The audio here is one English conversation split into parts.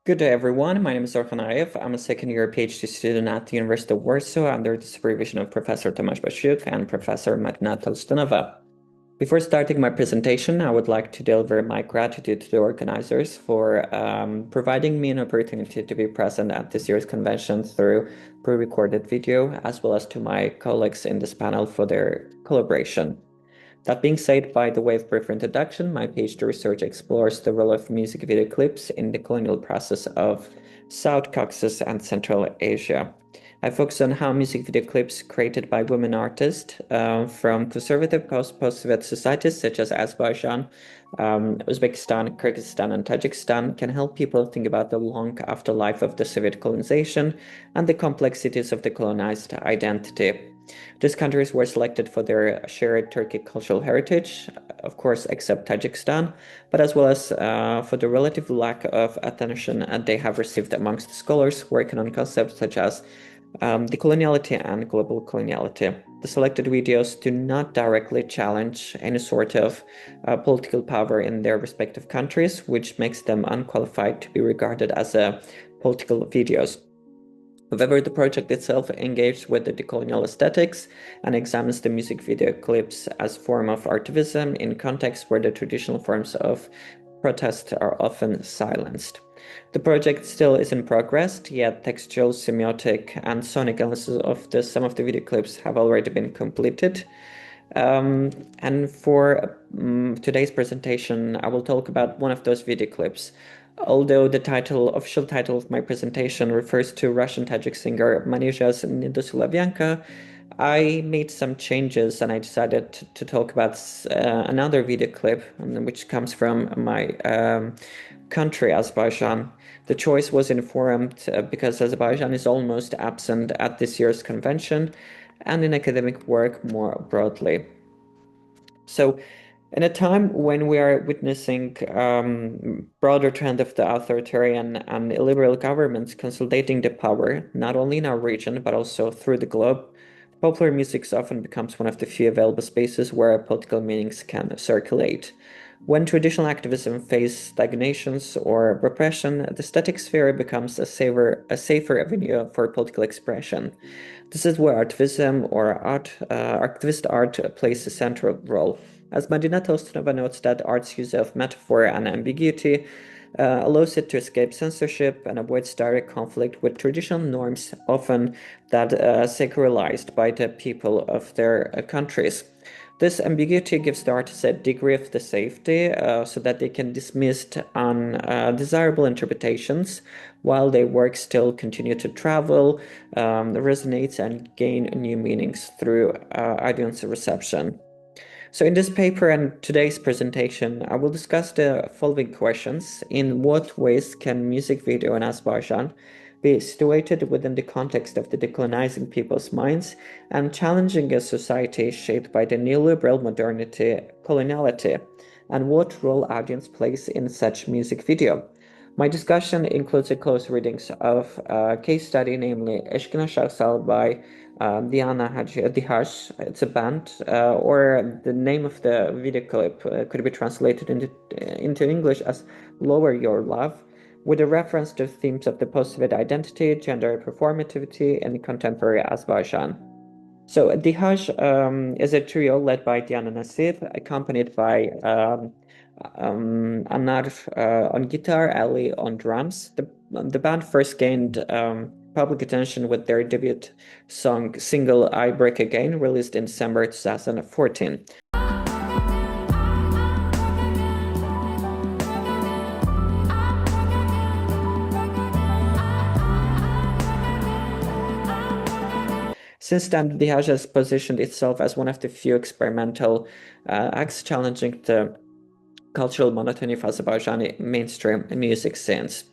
Good day, everyone. My name is Orhan Arif. I'm a second-year PhD student at the University of Warsaw under the supervision of Professor Tomasz Basiuk and Professor Martina Tolstonova. Before starting my presentation, I would like to deliver my gratitude to the organizers for providing me an opportunity to be present at this year's convention through pre-recorded video, as well as to my colleagues in this panel for their collaboration. That being said, by the way of brief introduction, my PhD research explores the role of music video clips in the colonial process of South Caucasus and Central Asia. I focus on how music video clips created by women artists from conservative post-Soviet societies such as Azerbaijan, Uzbekistan, Kyrgyzstan, and Tajikistan can help people think about the long afterlife of the Soviet colonization and the complexities of the colonized identity. These countries were selected for their shared Turkic cultural heritage, of course, except Tajikistan, but as well as for the relative lack of attention they have received amongst scholars working on concepts such as decoloniality and global coloniality. The selected videos do not directly challenge any sort of political power in their respective countries, which makes them unqualified to be regarded as political videos. However, the project itself engages with the decolonial aesthetics and examines the music video clips as form of artivism in contexts where the traditional forms of protest are often silenced. The project still is in progress, yet textual, semiotic, and sonic analysis of some of the video clips have already been completed. And for today's presentation, I will talk about one of those video clips. Although the official title of my presentation refers to Russian Tajik singer Manizha's Nedosulavianka, I made some changes and I decided to talk about another video clip, which comes from my country, Azerbaijan. The choice was informed because Azerbaijan is almost absent at this year's convention and in academic work more broadly. So, in a time when we are witnessing broader trend of the authoritarian and illiberal governments consolidating the power, not only in our region, but also through the globe, popular music often becomes one of the few available spaces where political meanings can circulate. When traditional activism faces stagnations or repression, the static sphere becomes a safer avenue for political expression. This is where activism or activist art plays a central role. As Martina Tolstonova notes that art's use of metaphor and ambiguity allows it to escape censorship and avoids direct conflict with traditional norms, often that secularized by the people of their countries. This ambiguity gives the artist a degree of the safety so that they can dismiss undesirable interpretations while their work still continue to travel, resonate, and gain new meanings through audience reception. So in this paper and today's presentation, I will discuss the following questions. In what ways can music video in Azerbaijan be situated within the context of the decolonizing people's minds and challenging a society shaped by the neoliberal modernity coloniality? And what role audience plays in such music video? My discussion includes a close readings of a case study, namely Eshkina Shaksal by Diana Dihash. It's a band, or the name of the video clip could be translated into English as Lower Your Love, with a reference to themes of the post-Soviet identity, gender performativity, and contemporary Azerbaijan. So Dihash is a trio led by Diana Nassif, accompanied by Anar on guitar, Ali on drums. The band first gained public attention with their debut single I Break Again, released in December 2014. Since then, Diage has positioned itself as one of the few experimental acts challenging the cultural monotony of Azerbaijani mainstream music scenes.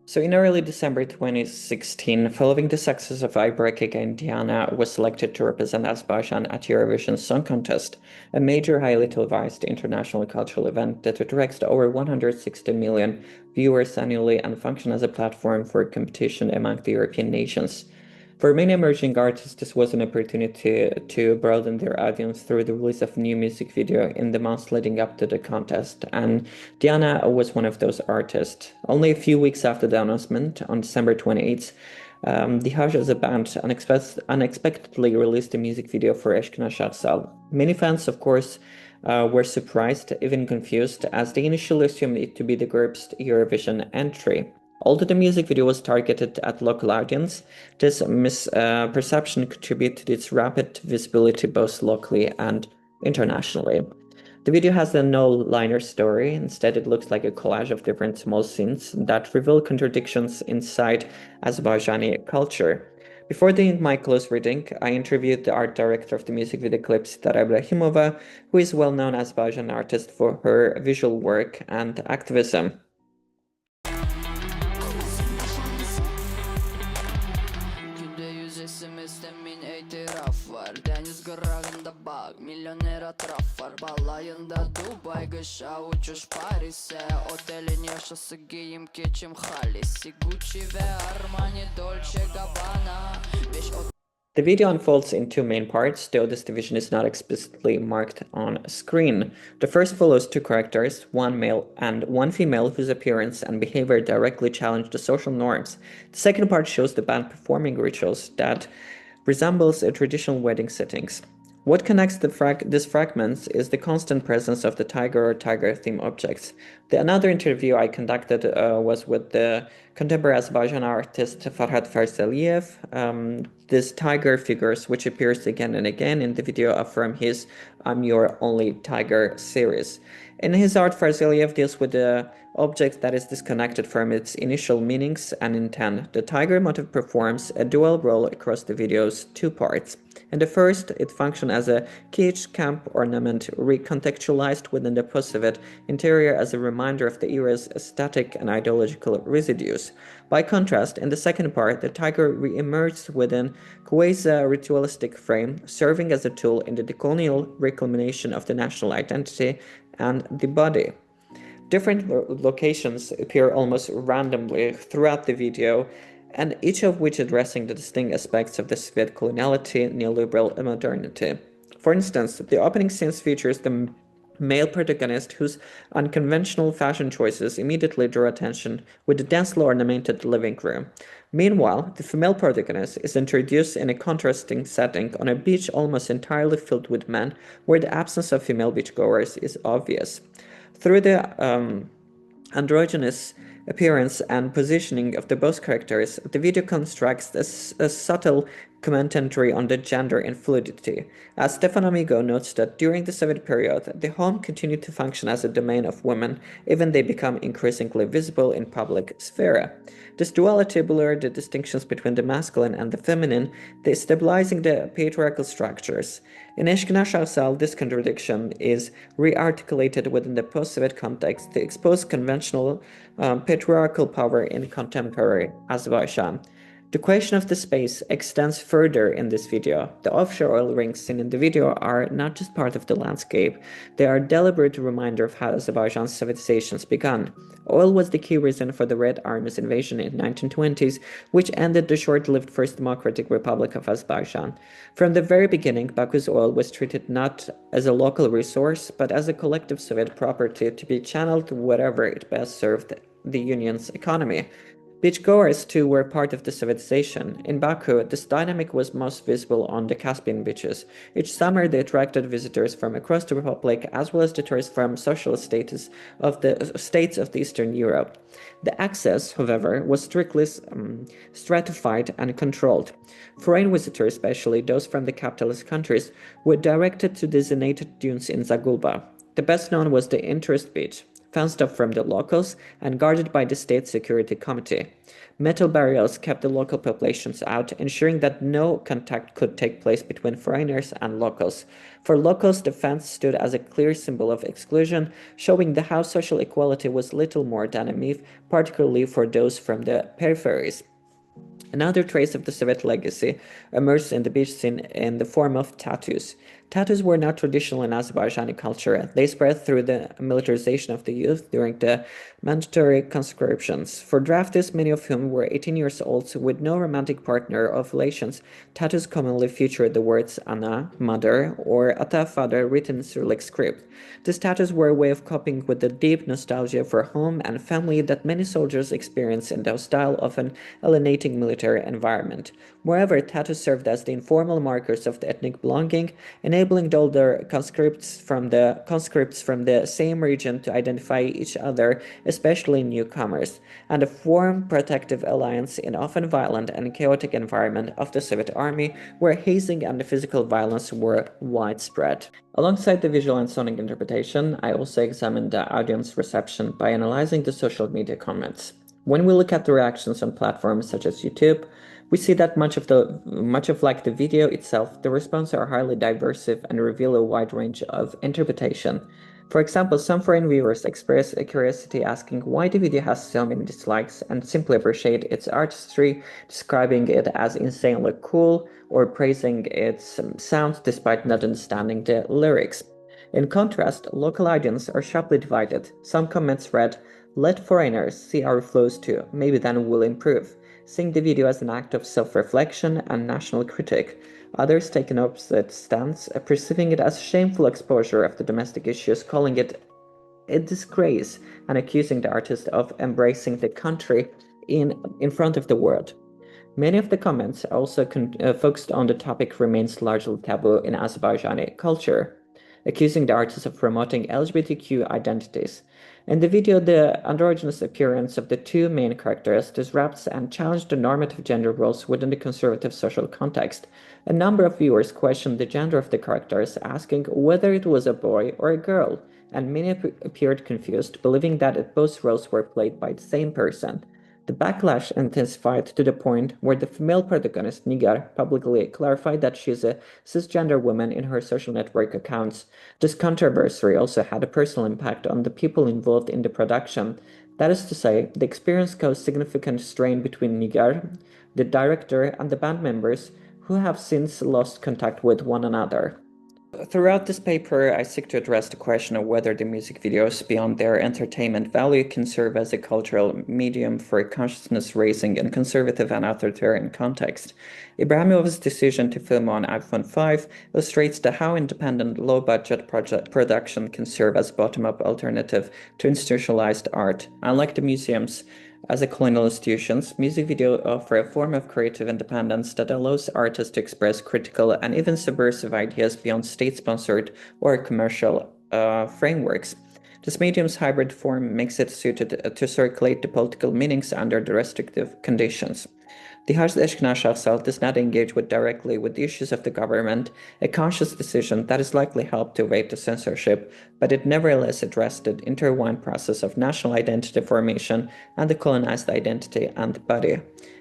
So in early December 2016, following the success of I Break Again, Diana was selected to represent Azerbaijan at Eurovision Song Contest, a major highly televised international cultural event that attracts over 160 million viewers annually and functions as a platform for competition among the European nations. For many emerging artists, this was an opportunity to broaden their audience through the release of a new music video in the months leading up to the contest, and Diana was one of those artists. Only a few weeks after the announcement, on December 28th, the Hush as a band unexpectedly released a music video for Eshkina Shatsal. Many fans, of course, were surprised, even confused, as they initially assumed it to be the group's Eurovision entry. Although the music video was targeted at local audience, this misperception contributed to its rapid visibility both locally and internationally. The video has a no-liner story. Instead, it looks like a collage of different small scenes that reveal contradictions inside Azerbaijani culture. Before doing my close reading, I interviewed the art director of the music video clips, Dara Ibrahimova, who is a well-known Azerbaijan artist for her visual work and activism. Deniz kırağında bak, milyoner etraf var. Balayında Dubai, kışa uçuş Paris'e. Otelin yaşası giyim keçim halisi. Gucci ve Armani, Dolce Gabbana. The video unfolds in two main parts, though this division is not explicitly marked on screen. The first follows two characters, one male and one female, whose appearance and behavior directly challenge the social norms. The second part shows the band performing rituals that resembles a traditional wedding settings. What connects these fragments is the constant presence of the tiger or tiger theme objects. Another interview I conducted was with the contemporary Azerbaijan artist Farhad Farsaliev. This tiger figures, which appears again and again in the video, are from his I'm Your Only Tiger series. In his art, Farsaliev deals with the object that is disconnected from its initial meanings and intent. The tiger motif performs a dual role across the video's two parts. In the first, it functions as a caged camp ornament recontextualized within the post-Soviet interior as a reminder of the era's aesthetic and ideological residues. By contrast, in the second part, the tiger re-emerges within quasi-ritualistic frame, serving as a tool in the decolonial reclamation of the national identity and the body. Different locations appear almost randomly throughout the video, and each of which addressing the distinct aspects of the Soviet coloniality, neoliberal, and modernity. For instance, the opening scenes features the male protagonist whose unconventional fashion choices immediately draw attention with the densely ornamented living room. Meanwhile, the female protagonist is introduced in a contrasting setting on a beach almost entirely filled with men, where the absence of female beachgoers is obvious. Through the androgynous appearance and positioning of the both characters, the video constructs a subtle commentary on the gender and fluidity. As Stefan Amigo notes that during the Soviet period, the home continued to function as a domain of women, even they become increasingly visible in public sphere. This duality blurred the distinctions between the masculine and the feminine, destabilizing the patriarchal structures. In Eshkina Shahsal, this contradiction is re-articulated within the post-Soviet context to expose conventional patriarchal power in contemporary Azerbaijan. The question of the space extends further in this video. The offshore oil rigs seen in the video are not just part of the landscape, they are a deliberate reminder of how Azerbaijan's civilizations began. Oil was the key reason for the Red Army's invasion in the 1920s, which ended the short-lived First Democratic Republic of Azerbaijan. From the very beginning, Baku's oil was treated not as a local resource, but as a collective Soviet property to be channeled wherever it best served the Union's economy. Beachgoers, too, were part of the Sovietization. In Baku, this dynamic was most visible on the Caspian beaches. Each summer, they attracted visitors from across the republic, as well as the tourists from socialist states of the Eastern Europe. The access, however, was strictly stratified and controlled. Foreign visitors, especially those from the capitalist countries, were directed to designated dunes in Zagulba. The best known was the Interest Beach, fenced off from the locals and guarded by the State Security Committee. Metal barriers kept the local populations out, ensuring that no contact could take place between foreigners and locals. For locals, the fence stood as a clear symbol of exclusion, showing how social equality was little more than a myth, particularly for those from the peripheries. Another trace of the Soviet legacy emerged in the beach scene in the form of tattoos. Tattoos were not traditional in Azerbaijani culture. They spread through the militarization of the youth during the mandatory conscriptions. For draftees, many of whom were 18 years old with no romantic partner or relations, tattoos commonly featured the words Anna, mother, or Ata, father, written in Cyrillic script. These tattoos were a way of coping with the deep nostalgia for home and family that many soldiers experience in the hostile, often alienating military environment. Moreover, tattoos served as the informal markers of the ethnic belonging, enabling the older conscripts from the same region to identify each other, especially newcomers, and a form protective alliance in often violent and chaotic environment of the Soviet army, where hazing and physical violence were widespread. Alongside the visual and sonic interpretation, I also examined the audience reception by analyzing the social media comments. When we look at the reactions on platforms such as YouTube, we see that much of like the video itself, the responses are highly diverse and reveal a wide range of interpretation. For example, some foreign viewers express a curiosity asking why the video has so many dislikes and simply appreciate its artistry, describing it as insanely cool or praising its sound despite not understanding the lyrics. In contrast, local audiences are sharply divided. Some comments read, "Let foreigners see our flows too, maybe then we'll improve," seeing the video as an act of self-reflection and national critique. Others take an opposite stance, perceiving it as shameful exposure of the domestic issues, calling it a disgrace and accusing the artist of embracing the country in front of the world. Many of the comments also focused on the topic remains largely taboo in Azerbaijani culture, accusing the artist of promoting LGBTQ identities. In the video, the androgynous appearance of the two main characters disrupts and challenges the normative gender roles within the conservative social context. A number of viewers questioned the gender of the characters, asking whether it was a boy or a girl, and many appeared confused, believing that both roles were played by the same person. The backlash intensified to the point where the female protagonist, Nigar, publicly clarified that she is a cisgender woman in her social network accounts. This controversy also had a personal impact on the people involved in the production. That is to say, the experience caused significant strain between Nigar, the director, and the band members, who have since lost contact with one another. Throughout this paper, I seek to address the question of whether the music videos, beyond their entertainment value, can serve as a cultural medium for consciousness raising in conservative and authoritarian context. Ibrahimov's decision to film on iPhone 5 illustrates how independent, low-budget production can serve as a bottom-up alternative to institutionalized art. Unlike the museums, as a colonial institutions, music video offer a form of creative independence that allows artists to express critical and even subversive ideas beyond state-sponsored or commercial frameworks. This medium's hybrid form makes it suited to circulate the political meanings under the restrictive conditions. The Hashd-Eshkna Shahsal does not engage directly with the issues of the government, a conscious decision that has likely helped to evade the censorship, but it nevertheless addressed the intertwined process of national identity formation and the colonized identity and the body.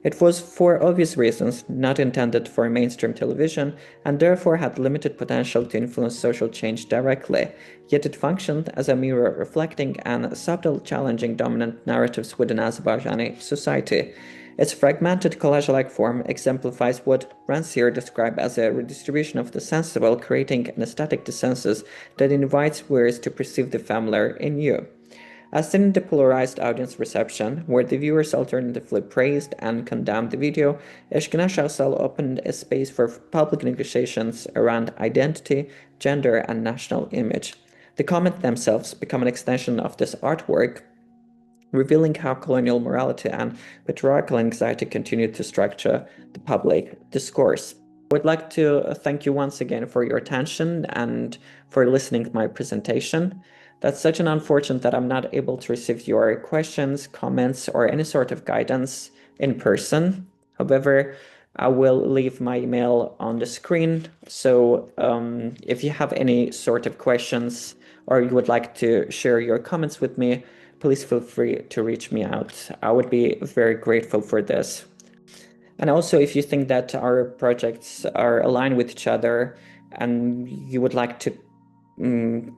It was, for obvious reasons, not intended for mainstream television and therefore had limited potential to influence social change directly, yet it functioned as a mirror reflecting and subtle challenging dominant narratives within Azerbaijani society. Its fragmented collage-like form exemplifies what Rancière described as a redistribution of the sensible, creating an aesthetic dissensus that invites viewers to perceive the familiar in new. As in the polarized audience reception, where the viewers alternatively praised and condemned the video, Eshkina Shahsal opened a space for public negotiations around identity, gender, and national image. The comments themselves become an extension of this artwork, revealing how colonial morality and patriarchal anxiety continued to structure the public discourse. I would like to thank you once again for your attention and for listening to my presentation. That's such an unfortunate that I'm not able to receive your questions, comments, or any sort of guidance in person. However, I will leave my email on the screen. So if you have any sort of questions or you would like to share your comments with me, please feel free to reach me out. I would be very grateful for this. And also, if you think that our projects are aligned with each other and you would like to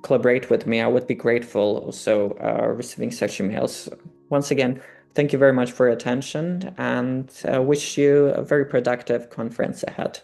collaborate with me, I would be grateful also receiving such emails. Once again, Thank you very much for your attention and wish you a very productive conference ahead.